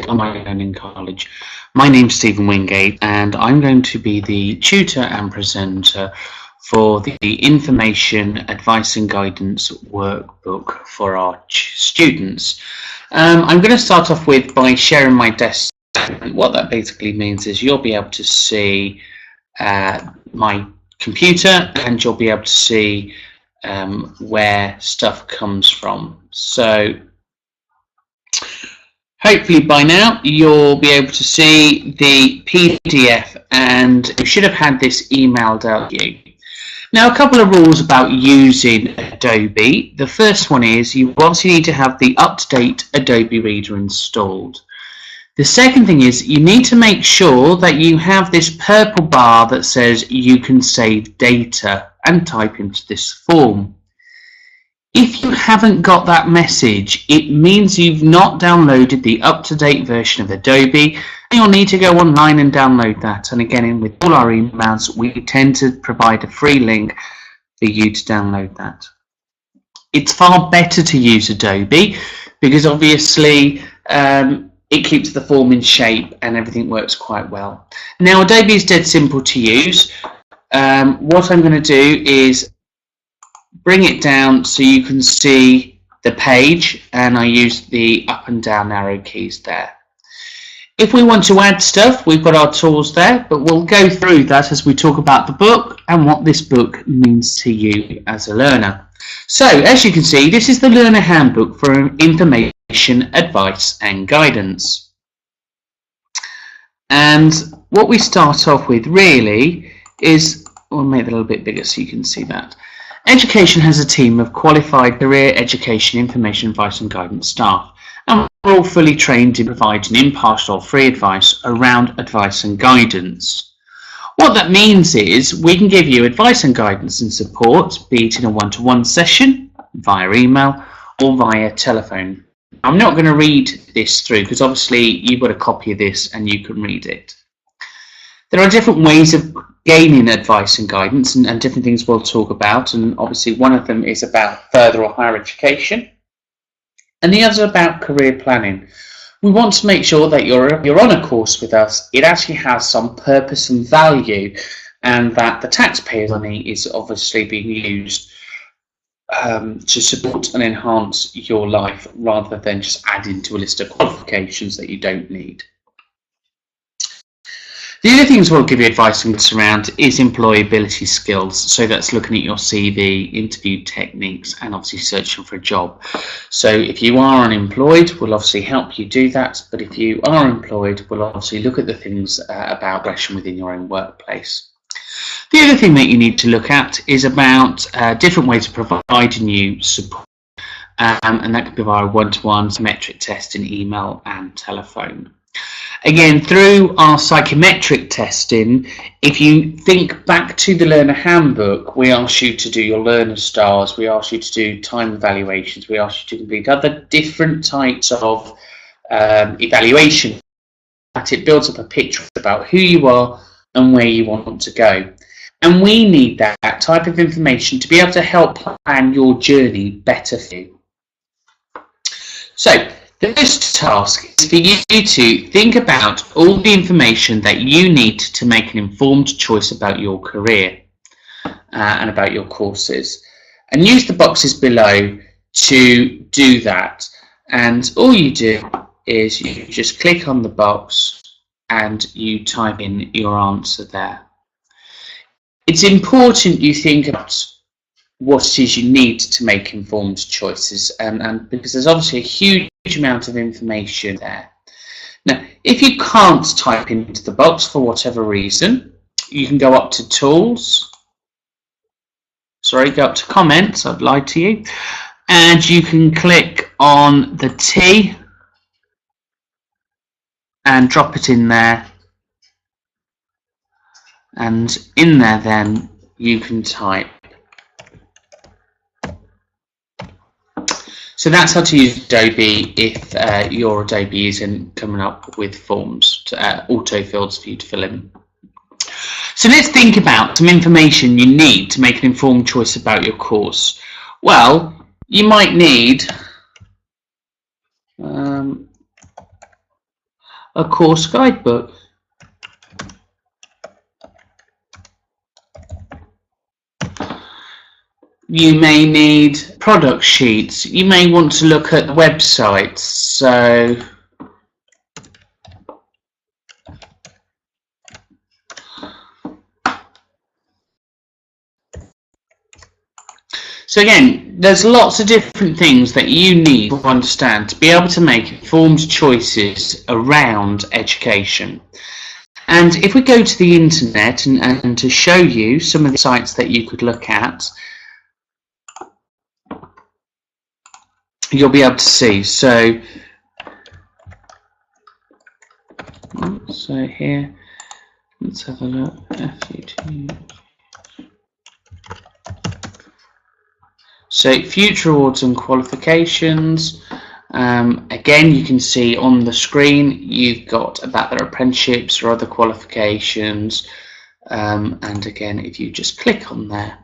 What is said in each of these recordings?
Online Learning College. My name's Stephen Wingate and I'm going to be the tutor and presenter for the Information, Advice and Guidance workbook for our students. I'm going to start off by sharing my desk. What that basically means is you'll be able to see my computer and you'll be able to see where stuff comes from. So hopefully by now you'll be able to see the PDF and you should have had this emailed out to you. Now, a couple of rules about using Adobe. The first one is you obviously need to have the up-to-date Adobe Reader installed. The second thing is you need to make sure that you have this purple bar that says you can save data and type into this form. If you haven't got that message, it means you've not downloaded the up-to-date version of Adobe. You'll need to go online and download that. And again, with all our emails, we tend to provide a free link for you to download that. It's far better to use Adobe because obviously it keeps the form in shape and everything works quite well. Now, Adobe is dead simple to use. What I'm going to do is bring it down so you can see the page, and I use the up and down arrow keys there. If we want to add stuff, we've got our tools there, but we'll go through that as we talk about the book and what this book means to you as a learner. So, as you can see, this is the Learner Handbook for Information, Advice and Guidance. And what we start off with really is, we'll make it a little bit bigger so you can see that. Education has a team of qualified career education, information, advice and guidance staff, and we're all fully trained in providing impartial, free advice around advice and guidance. What that means is we can give you advice and guidance and support, be it in a one-to-one session, via email or via telephone. I'm not going to read this through because obviously you've got a copy of this and you can read it. There are different ways of gaining advice and guidance and different things we'll talk about, and obviously one of them is about further or higher education and the other about career planning. We want to make sure that you're on a course with us, it actually has some purpose and value, and that the taxpayers' money is obviously being used to support and enhance your life rather than just adding to a list of qualifications that you don't need. The other things we'll give you advice and guidance around is employability skills. So that's looking at your CV, interview techniques, and obviously searching for a job. So if you are unemployed, we'll obviously help you do that. But if you are employed, we'll obviously look at the things about progression within your own workplace. The other thing that you need to look at is about different ways of providing you support. And that could be via one-to-one, metric testing, email, and telephone. Again, through our psychometric testing, if you think back to the Learner Handbook, we ask you to do your learner stars, we ask you to do time evaluations, we ask you to complete other different types of evaluation. That it builds up a picture about who you are and where you want to go. And we need that type of information to be able to help plan your journey better for you. So, the first task is for you to think about all the information that you need to make an informed choice about your career and about your courses, and use the boxes below to do that. And all you do is you just click on the box and you type in your answer there. It's important you think about what it is you need to make informed choices, and because there's obviously a huge amount of information there. Now, if you can't type into the box for whatever reason, you can go up to Tools, go up to Comments, I've lied to you, and you can click on the T and drop it in there, and in there then you can type. So that's how to use Adobe if your Adobe isn't coming up with forms, autofills for you to fill in. So let's think about some information you need to make an informed choice about your course. Well, you might need a course guidebook. You may need product sheets. You may want to look at the websites. So again, there's lots of different things that you need to understand to be able to make informed choices around education. And if we go to the internet and to show you some of the sites that you could look at, you'll be able to see. So here, let's have a look. So future awards and qualifications. Again, you can see on the screen you've got about their apprenticeships or other qualifications. And again, if you just click on there,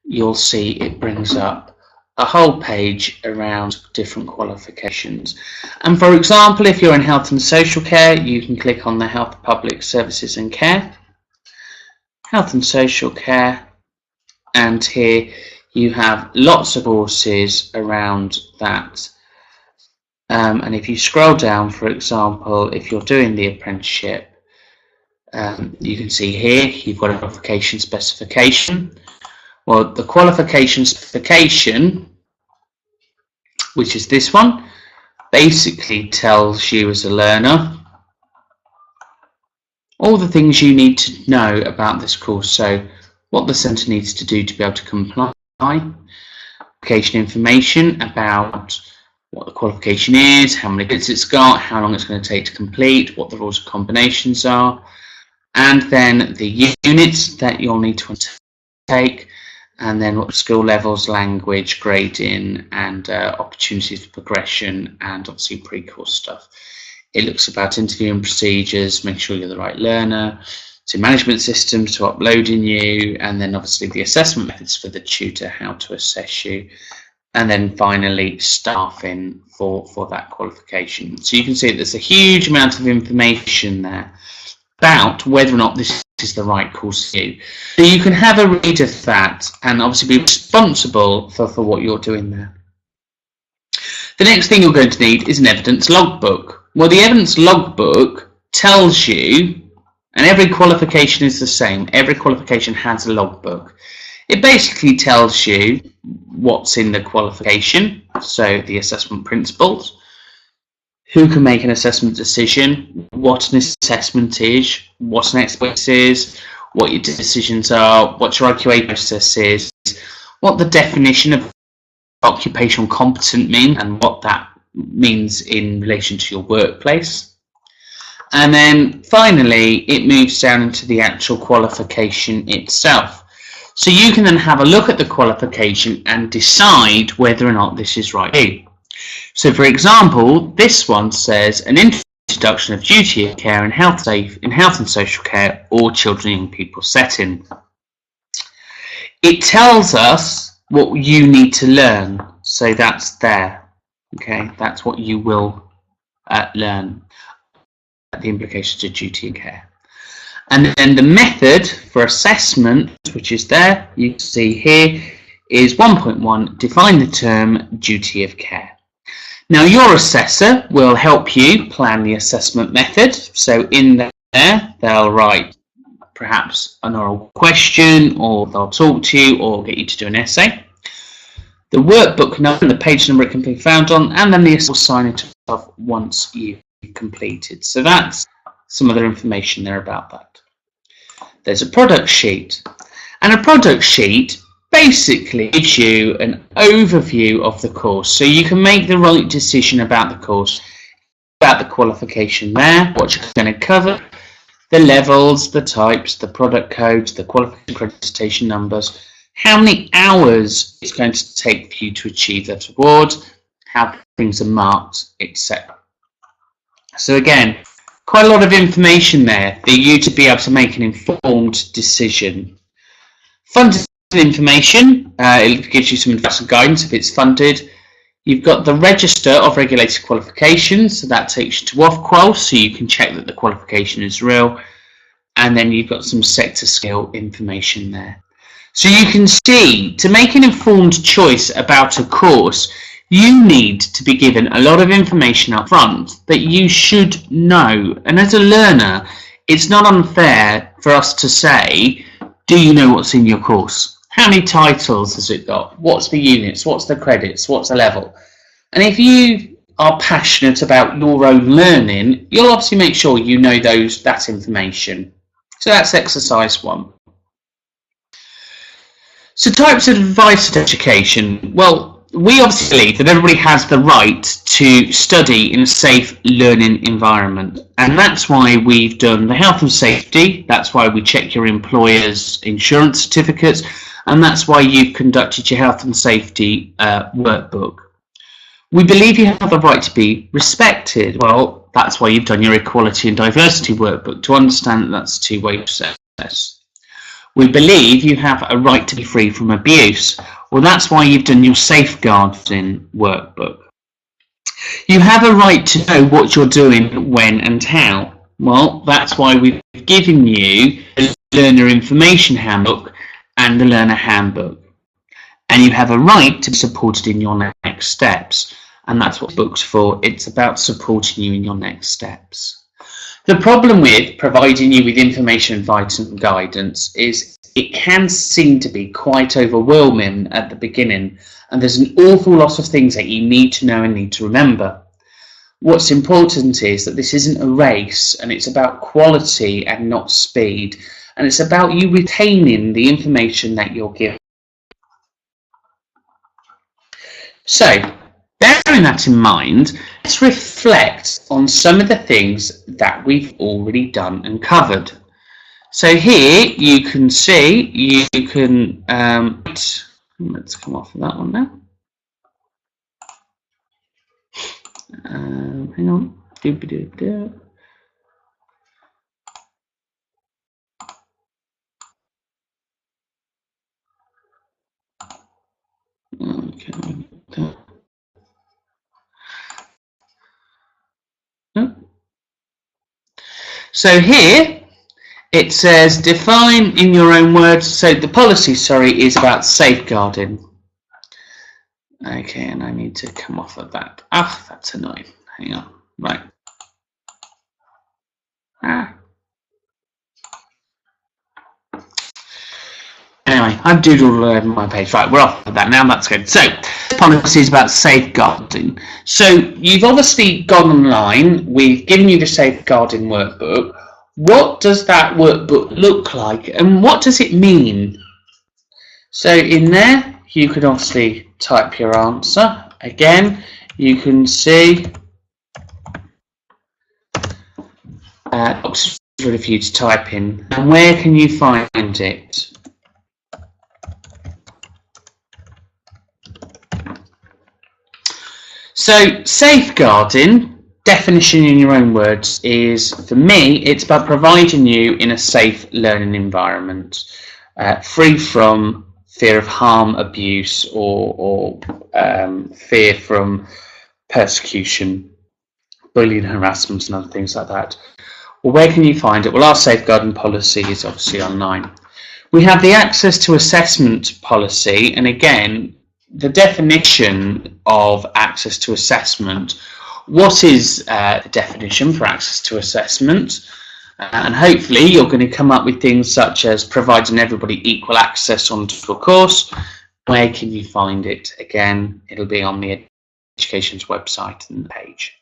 you'll see it brings up a whole page around different qualifications. And for example, if you're in health and social care, you can click on the health, public services and care, health and social care, and here you have lots of courses around that. And if you scroll down, for example, if you're doing the apprenticeship, you can see here you've got a qualification specification. Well, the qualification specification, which is this one, basically tells you as a learner all the things you need to know about this course. So what the centre needs to do to be able to comply, application information about what the qualification is, how many bits it's got, how long it's going to take to complete, what the rules of combinations are, and then the units that you'll need to take, and then what skill levels, language, grading, and opportunities for progression, and obviously pre-course stuff. It looks about interviewing procedures, make sure you're the right learner, to management systems, to uploading you, and then obviously the assessment methods for the tutor, how to assess you, and then finally staffing for that qualification. So you can see that there's a huge amount of information there about whether or not this is the right course for you. So you can have a read of that and obviously be responsible for what you're doing there. The next thing you're going to need is an evidence logbook. Well, the evidence logbook tells you, and every qualification is the same, every qualification has a logbook. It basically tells you what's in the qualification, so the assessment principles, who can make an assessment decision, what an assessment is, what an expertise is, what your decisions are, what your IQA process is, what the definition of occupational competent means, and what that means in relation to your workplace. And then finally, it moves down into the actual qualification itself. So you can then have a look at the qualification and decide whether or not this is right for you. So for example, this one says an introduction of duty of care in health and social care or children and young people setting. It tells us what you need to learn. So that's there. Okay, that's what you will learn. The implications of duty of care. And then the method for assessment, which is there, you can see here, is 1.1, define the term duty of care. Now your assessor will help you plan the assessment method. So in there, they'll write perhaps an oral question, or they'll talk to you, or get you to do an essay. The workbook number and the page number it can be found on, and then the assessor will sign it off once you've completed. So that's some other information there about that. There's a product sheet, and a product sheet basically gives you an overview of the course, so you can make the right decision about the course, about the qualification there, what you're going to cover, the levels, the types, the product codes, the qualification accreditation numbers, how many hours it's going to take for you to achieve that award, how things are marked, etc. So again, quite a lot of information there for you to be able to make an informed decision. Funded information, it gives you some advice and guidance if it's funded. You've got the Register of Regulated Qualifications, so that takes you to Ofqual, so you can check that the qualification is real. And then you've got some sector scale information there. So you can see, to make an informed choice about a course, you need to be given a lot of information up front that you should know. And as a learner, it's not unfair for us to say, do you know what's in your course? How many titles has it got? What's the units? What's the credits? What's the level? And if you are passionate about your own learning, you'll obviously make sure you know that information. So that's exercise 1. So types of advice education. Well, we obviously believe that everybody has the right to study in a safe learning environment. And that's why we've done the health and safety. That's why we check your employer's insurance certificates. And that's why you've conducted your health and safety workbook. We believe you have the right to be respected. Well, that's why you've done your equality and diversity workbook, to understand that that's a two-way process. We believe you have a right to be free from abuse. Well, that's why you've done your safeguarding workbook. You have a right to know what you're doing, when and how. Well, that's why we've given you the Learner Information Handbook and the Learner Handbook. And you have a right to be supported in your next steps. And that's what the book's for. It's about supporting you in your next steps. The problem with providing you with information, advice and guidance is it can seem to be quite overwhelming at the beginning. And there's an awful lot of things that you need to know and need to remember. What's important is that this isn't a race, and it's about quality and not speed. And it's about you retaining the information that you're given. So, bearing that in mind, let's reflect on some of the things that we've already done and covered. So here you can see, you can, let's come off of that one now. Hang on. Okay. So here it says define in your own words. So the policy, is about safeguarding. Okay, and I need to come off of that. Ah, that's annoying. Hang on. Right. Anyway, I've doodled all over my page. Right, we're off of that now. That's good. So, policy is about safeguarding. So, you've obviously gone online. We've given you the safeguarding workbook. What does that workbook look like, and what does it mean? So, in there, you can obviously type your answer. Again, you can see boxes ready for you to type in. And where can you find it? So, safeguarding, definition in your own words, is, for me, it's about providing you in a safe learning environment, free from fear of harm, abuse, or fear from persecution, bullying, harassment, and other things like that. Well, where can you find it? Well, our safeguarding policy is obviously online. We have the access to assessment policy, and again, the definition of access to assessment. What is the definition for access to assessment? And hopefully you're going to come up with things such as providing everybody equal access onto a course. Where can you find it? Again, it'll be on the Education's website and the page.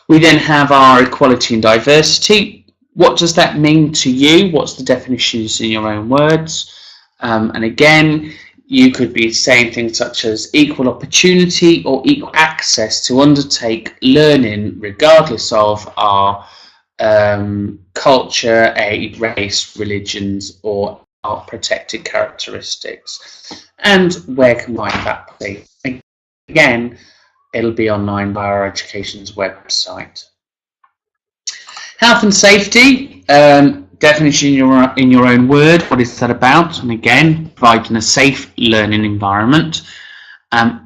We then have our equality and diversity. What does that mean to you? What's the definitions in your own words? And again, you could be saying things such as equal opportunity or equal access to undertake learning regardless of our culture, age, race, religions, or our protected characteristics. And where can I find that be? Again, it'll be online via our Education's website. Health and safety. Definition in your own word. What is that about? And again, providing a safe learning environment.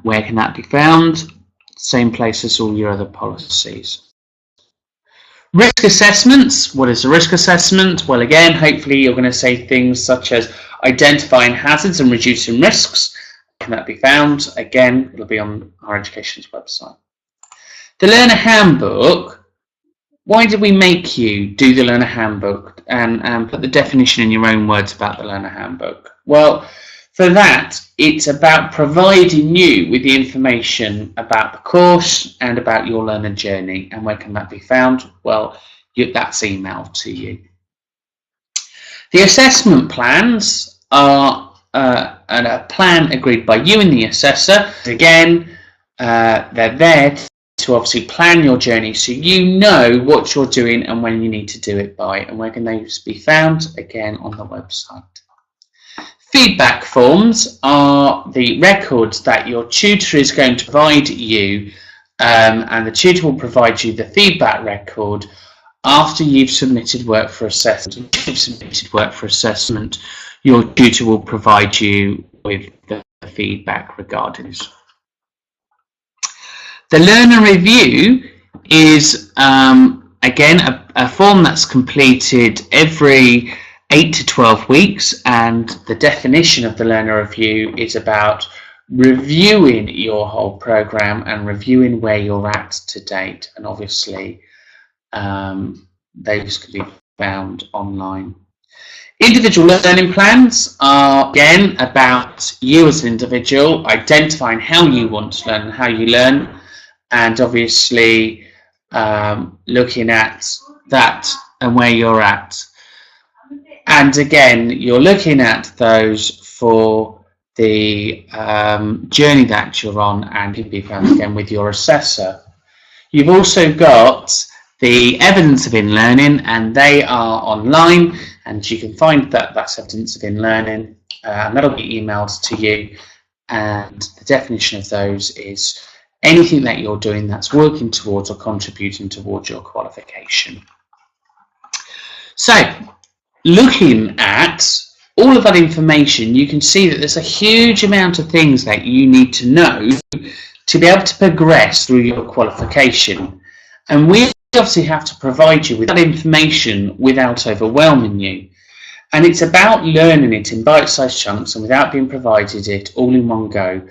Where can that be found? same place as all your other policies. Risk assessments. What is a risk assessment? Well, again, hopefully you're going to say things such as identifying hazards and reducing risks. Can that be found? Again, it'll be on our education's website. The Learner Handbook. Why did we make you do the Learner Handbook and put the definition in your own words about the Learner Handbook? Well, for that, it's about providing you with the information about the course and about your learner journey. And where can that be found? Well, that's emailed to you. The assessment plans are a plan agreed by you and the assessor. Again, they're there to obviously plan your journey so you know what you're doing and when you need to do it by. And where can those be found? Again, on the website. Feedback forms are the records that your tutor is going to provide you, and the tutor will provide you the feedback record after you've submitted work for assessment. If you've submitted work for assessment, your tutor will provide you with the feedback regarding this. The learner review is, again, a form that's completed every 8 to 12 weeks, and the definition of the learner review is about reviewing your whole program and reviewing where you're at to date. And obviously, those can be found online. Individual learning plans are, again, about you as an individual, identifying how you want to learn and how you learn, and obviously looking at that and where you're at. And again, you're looking at those for the journey that you're on, and can be found again with your assessor. You've also got the evidence of in-learning, and they are online, and you can find that's evidence of in-learning, and that'll be emailed to you. And the definition of those is anything that you're doing that's working towards or contributing towards your qualification. So, looking at all of that information, you can see that there's a huge amount of things that you need to know to be able to progress through your qualification. And we obviously have to provide you with that information without overwhelming you. And it's about learning it in bite-sized chunks and without being provided it all in one go.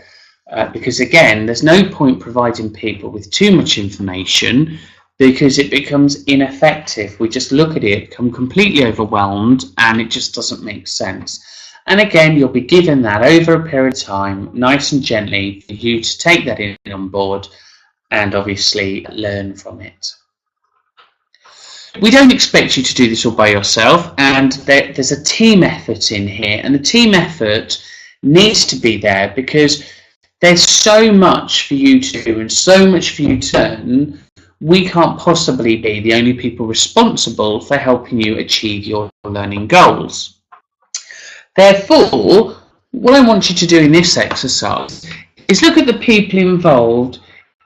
Because again, there's no point providing people with too much information, because it becomes ineffective. We just look at it, become completely overwhelmed, and it just doesn't make sense. And again, you'll be given that over a period of time, nice and gently, for you to take that in on board and obviously learn from it. We don't expect you to do this all by yourself, and there's a team effort in here, and the team effort needs to be there because there's so much for you to do and so much for you to learn. We can't possibly be the only people responsible for helping you achieve your learning goals. Therefore, what I want you to do in this exercise is look at the people involved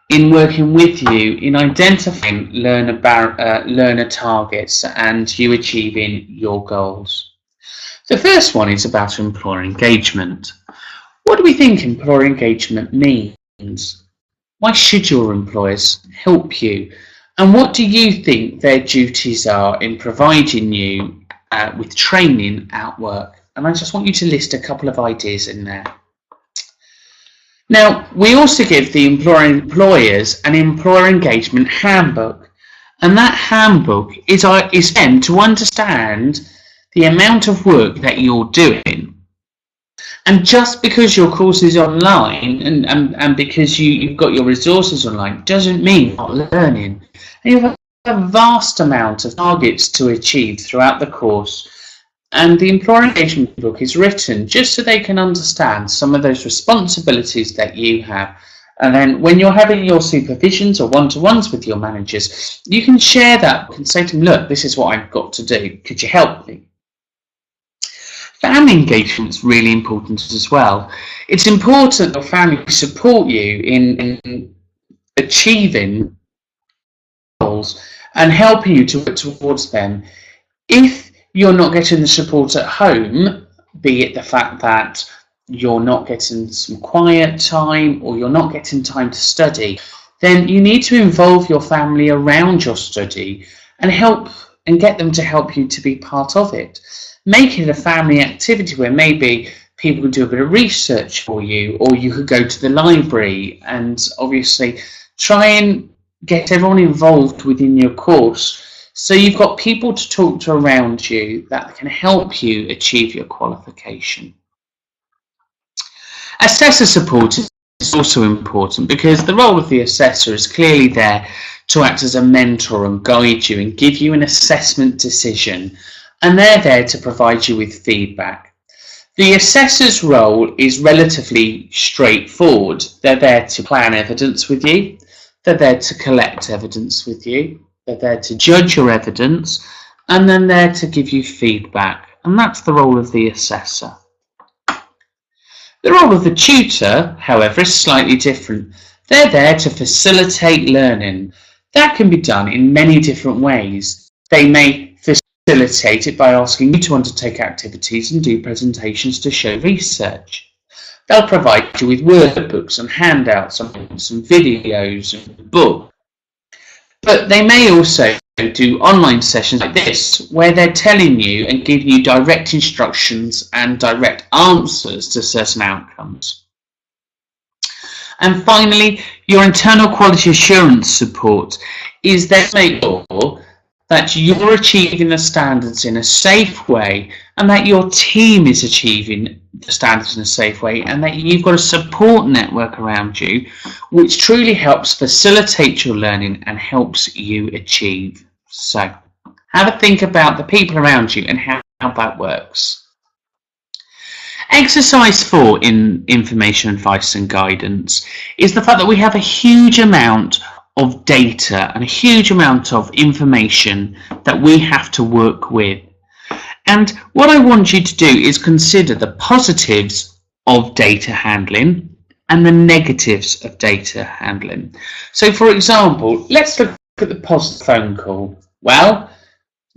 in working with you in identifying learner targets and you achieving your goals. The first one is about employer engagement. What do we think employer engagement means? Why should your employers help you? And what do you think their duties are in providing you with training at work? And I just want you to list a couple of ideas in there. Now, we also give the employers an employer engagement handbook. And that handbook is meant to understand the amount of work that you're doing. And just because your course is online and because you've got your resources online doesn't mean you're not learning. And you have a vast amount of targets to achieve throughout the course. And the employer engagement book is written just so they can understand some of those responsibilities that you have. And then when you're having your supervisions or one-to-ones with your managers, you can share that and say to them, look, this is what I've got to do. Could you help me? Family engagement is really important as well. It's important that your family support you in achieving goals and helping you to work towards them. If you're not getting the support at home, be it the fact that you're not getting some quiet time or you're not getting time to study, then you need to involve your family around your study and get them to help you to be part of it. Make it a family activity where maybe people can do a bit of research for you, or you could go to the library and obviously try and get everyone involved within your course. So you've got people to talk to around you that can help you achieve your qualification. Assessor support is also important because the role of the assessor is clearly there to act as a mentor and guide you and give you an assessment decision, and they're there to provide you with feedback. The assessor's role is relatively straightforward. They're there to plan evidence with you, they're there to collect evidence with you, they're there to judge your evidence, and then there to give you feedback, and that's the role of the assessor. The role of the tutor, however, is slightly different. They're there to facilitate learning. That can be done in many different ways. They may facilitate it by asking you to undertake activities and do presentations to show research. They'll provide you with workbooks and handouts and some videos and books. But they may also do online sessions like this, where they're telling you and giving you direct instructions and direct answers to certain outcomes. And finally, your internal quality assurance support is there to make sure that you're achieving the standards in a safe way, and that your team is achieving the standards in a safe way, and that you've got a support network around you which truly helps facilitate your learning and helps you achieve. So have a think about the people around you and how that works. Exercise 4 in information, advice and guidance is the fact that we have a huge amount of data and a huge amount of information that we have to work with. And what I want you to do is consider the positives of data handling and the negatives of data handling. So for example, let's look at the positive phone call. Well,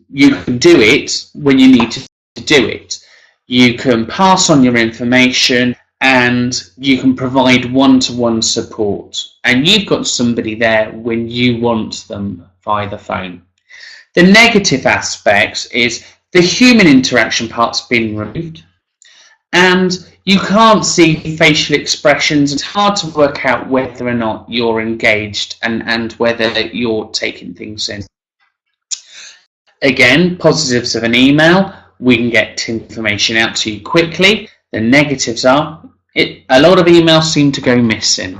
you can do it when you need to do it. You can pass on your information and you can provide one-to-one support, and you've got somebody there when you want them via the phone. The negative aspects is the human interaction part's been removed, and you can't see facial expressions. It's hard to work out whether or not you're engaged and whether you're taking things in. Again, positives of an email, we can get information out to you quickly. The negatives are a lot of emails seem to go missing.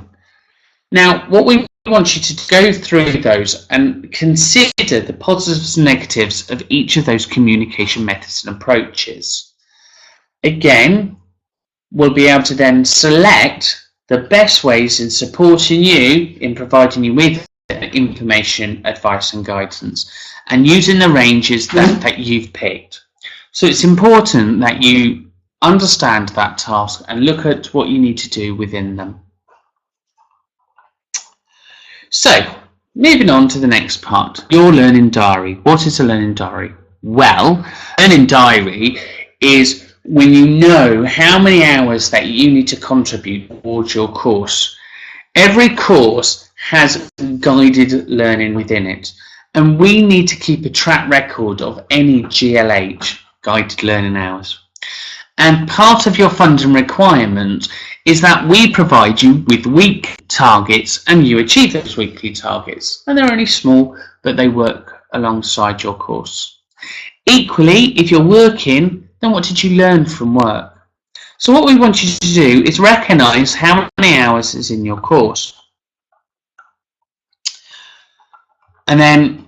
Now, what we want you to go through those and consider the positives and negatives of each of those communication methods and approaches. Again, we'll be able to then select the best ways in supporting you, in providing you with information, advice and guidance, and using the ranges that you've picked. So it's important that you understand that task and look at what you need to do within them. So, moving on to the next part, your learning diary. What is a learning diary? Well, a learning diary is when you know how many hours that you need to contribute towards your course. Every course has guided learning within it, and we need to keep a track record of any GLH, guided learning hours. And part of your funding requirement is that we provide you with week targets and you achieve those weekly targets. And they're only small, but they work alongside your course. Equally, if you're working, then what did you learn from work? So what we want you to do is recognise how many hours is in your course. And then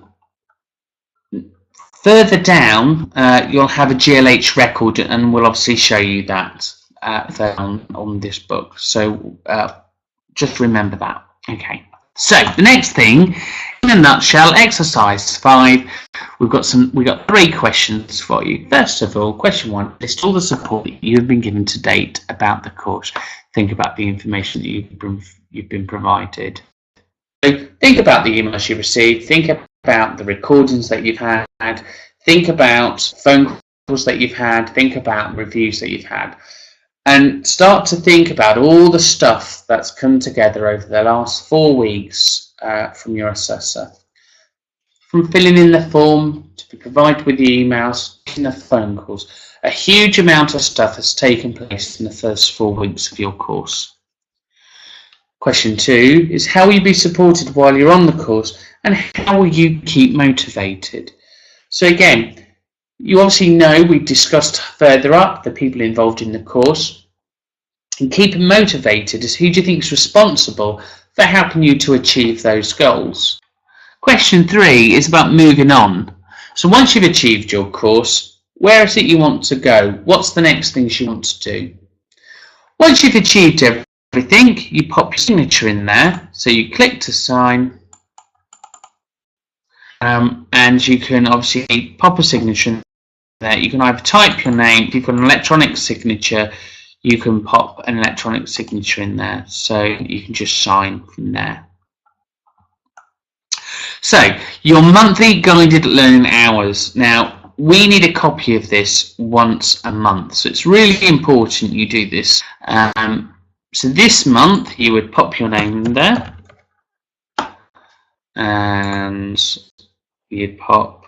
further down, you'll have a GLH record, and we'll obviously show you that on this book. So just remember that. Okay. So the next thing, in a nutshell, exercise 5. We've got 3 questions for you. First of all, question 1: list all the support that you have been given to date about the course. Think about the information that you've been provided. So think about the emails you received. Think about the recordings that you've had. Think about phone calls that you've had. Think about reviews that you've had. And start to think about all the stuff that's come together over the last 4 weeks from your assessor. From filling in the form to be provided with the emails, making the phone calls, a huge amount of stuff has taken place in the first 4 weeks of your course. Question 2 is, how will you be supported while you're on the course, and how will you keep motivated? So again, you obviously know we've discussed further up the people involved in the course, and keeping motivated is, who do you think is responsible for helping you to achieve those goals? Question 3 is about moving on. So once you've achieved your course, where is it you want to go? What's the next things you want to do? Once you've achieved everything, you pop your signature in there. So you click to sign, and you can obviously pop a signature in there. You can either type your name, if you've got an electronic signature, you can pop an electronic signature in there. So you can just sign from there. So, your monthly guided learning hours. Now, we need a copy of this once a month, so it's really important you do this. So this month, you would pop your name in there, and you'd pop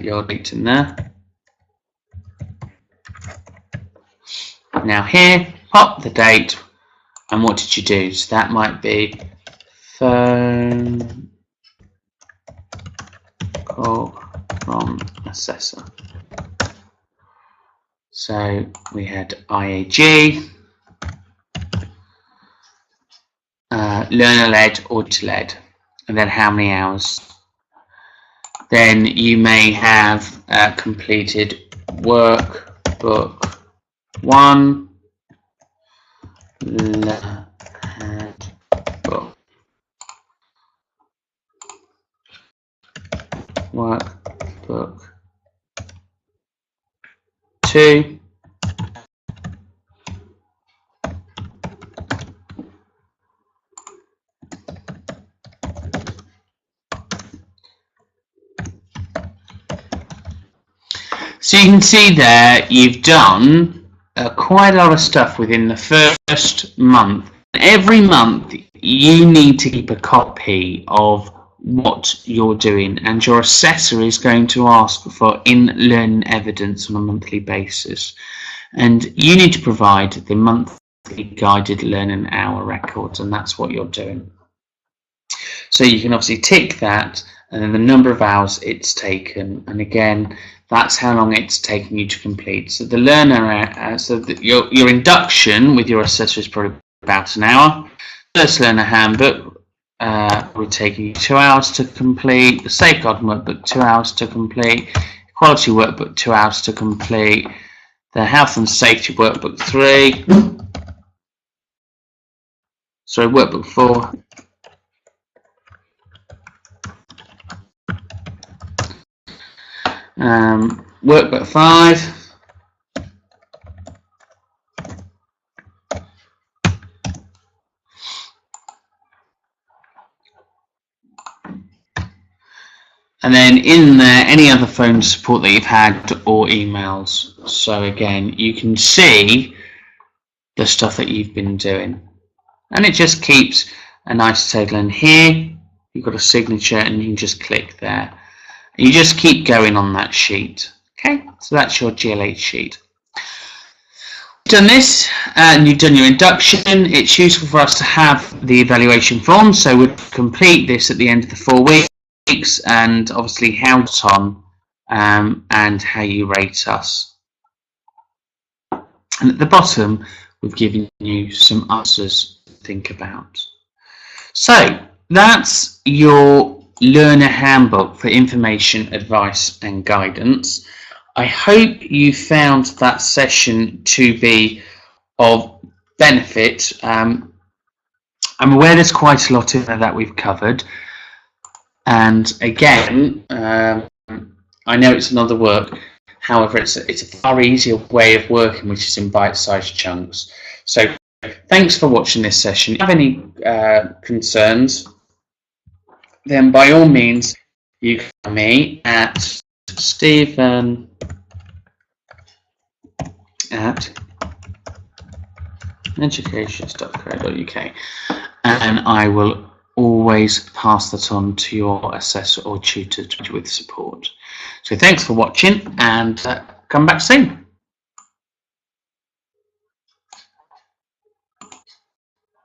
your date in there. Now here, pop the date, and what did you do? So that might be phone call from assessor. So we had IAG, learner-led, auditor-led, and then how many hours. Then you may have completed workbook 1, workbook 2, so you can see there you've done quite a lot of stuff within the first month. Every month you need to keep a copy of what you're doing, and your assessor is going to ask for in-learning evidence on a monthly basis, and you need to provide the monthly guided learning hour records, and that's what you're doing. So you can obviously tick that, and then the number of hours it's taken, and again that's how long it's taken you to complete. So the learner, your induction with your assessor is probably about an hour. First learner handbook will take you 2 hours to complete. The safeguarding workbook, 2 hours to complete. Equality workbook, 2 hours to complete. The health and safety workbook 3. Sorry, workbook 4. Workbook 5. And then in there, any other phone support that you've had or emails. So again, you can see the stuff that you've been doing. And it just keeps a nice table. And here, you've got a signature and you can just click there. And you just keep going on that sheet. Okay, so that's your GLH sheet. Done this and you've done your induction. It's useful for us to have the evaluation form. So we'll complete this at the end of the 4 weeks. And obviously how it's on and how you rate us. And at the bottom we've given you some answers to think about. So that's your learner handbook for information, advice and guidance. I hope you found that session to be of benefit. I'm aware there's quite a lot in there that we've covered. And again, I know it's another work, however, it's a far easier way of working, which is in bite-sized chunks. So thanks for watching this session. If you have any concerns, then by all means, you can call me at stephen@educations.co.uk, and I will always pass that on to your assessor or tutor with support. So thanks for watching, and come back soon.